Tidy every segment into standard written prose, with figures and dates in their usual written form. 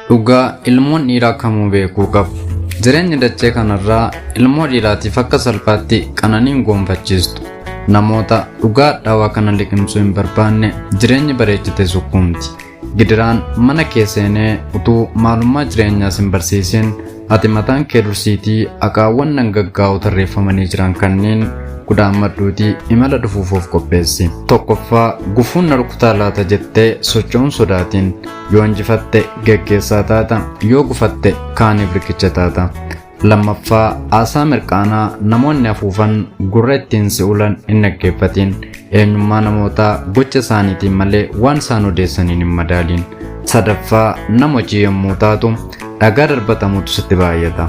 Dhugaa ilmoon dhiiraa kamuu beekuu qabu. Jireenya dachee kanarraa ilmoo dhiiraatiif akka salphaatti qananiin goonfachiistu. Namoota dhugaa dhawaa kana liqimsuu hin barbaanne jireenyi bareechite sukkuumti. Gidiraan mana kee seenee utuu maalummaa jireenyaas hin barsiisin ati mataan kee dursiitii akaawwan nangaggaa'oo tarreeffamanii jiran kanneen kudhaan madduutii imala dhufuuf of qopheessi. Tokkoffaa gufuun na rukutaa laata jettee socho'uun sodaatiin yoo injifatte geggeessaa taata yoo gufatte kaaniif riqicha taata. Lammaffaa aasaa mirqaanaa namoonni afuufan gurra ittiin si'ulan hin dhaggeeffatiin eenyummaa namootaa gocha isaaniitiin malee waan isaan odeessaniin hin madaaliin. Sadaffaa nama hojii yommuu taatu dhagaa darbatamutu sitti baay'ata.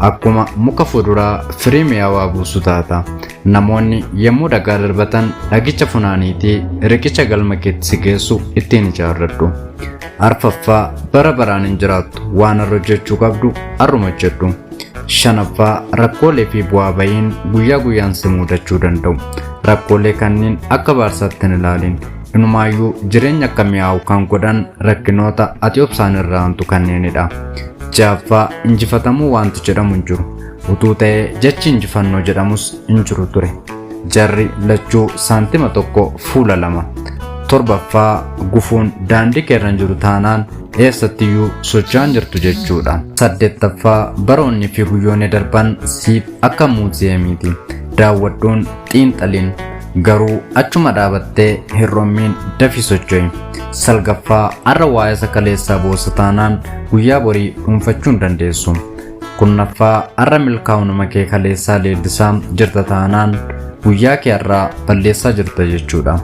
Akkuma muka fuduraa firii mi'aawaa buusu taata. Namoonni yommuu dhagaa darbatan dhagicha funaaniitii riqicha galma keetti si geessu ittiin ijaarradhu. Arfaffaa bara baraan hin jiraattu waan har'a hojjechuu qabdu har'uma hojjedhu. Shanaffaa rakkoolee fi bu'aa ba'iin guyyaa guyyaan si mudachuu danda'u. Rakkoolee kanneen akka baarsaatti hin ilaalin. Inumaayyuu jireenya akka mi'aawu kan godhan rakkinoota ati obsaan irraa hantu kanneenidha. Jaaffaa injifatamuu wanti jedhamu hin jiru. Utuu ta'ee jechi injifannoo jedhamus hin jiru ture. Jarri lachuu saantima tokko fuula lama. Torbaffaa gufuun daandii keerran jiru taanaan eessattiyyuu socho'aan jirtu jechuudha. Saddeettaffaa baroonni fi guyyoonni darban siif akka muuziyeemiiti. Daawwadhuun xiinxaliin garuu achuma dhaabattee hirrommiin dafi socho'i. Salgaffaa har'a waa'ee sakaleessaa boossa taanaan guyyaa borii dhuunfachuu hin dandeessu. Kurnaffaa har'a milkaa'uu kee kaleessaa leellisaa jirta taanaan guyyaa kee har'aa balleessaa jirta jechuudha.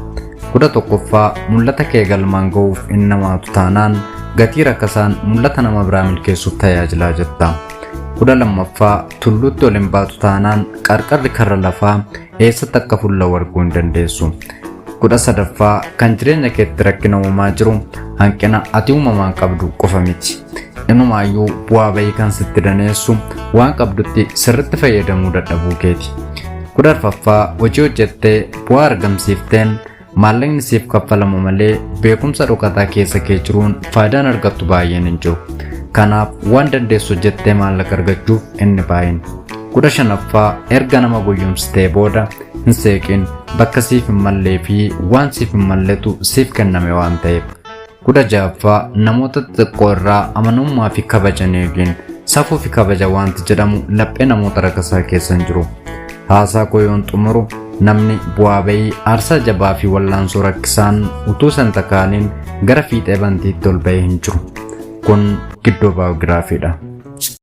11ffaa mul'ata kee galmaan ga'uuf hin namaatu taanaan gatii rakkasaan mul'ata nama biraa milkeessuuf tajaajilaa jirta. 12ffaa tulluutti ol hin baatu taanaan qarqarri karra lafaa eessatti akka fuula warguu hin dandeessu. 13ffaa kan jireenya keetti rakkina uumaa jiru hanqina ati uumamaan qabdu qofa miti. Inumaayyuu bu'aa bayii kan sitti daneessu waan qabdutti sirriitti fayyadamuu dadhabuu keeti. 14ffaa hojii hojjettee bu'aa argamsiifteen maallaqni siif kaffalamu malee beekumsa dhokataa keessa kee jiruun faayidaan argattu baay'een hin jiru. Kanaaf waan dandeessu hojjettee maallaqa argachuuf inni baay'een. 15ffaa erga nama guyyumsitee booda hin seeqin bakka siif hin mallee fi waan siif hin malletu siif kenname waan ta'eef. 16ffaa namoota xixiqqoo irraa amanamummaa fi kabaja eegin. Safuu fi kabaja wanti jedhamu laphee namoota rakkasaa keessa hin jiru. Haasaa koo yoon xumuru namni bu'aa bayii aarsaa jabaa fi wallaansoo rakkisaan utuu san takaaniin gara fiixee bantiitti ol bahee hin jiru. Kun Gido Biography'dha.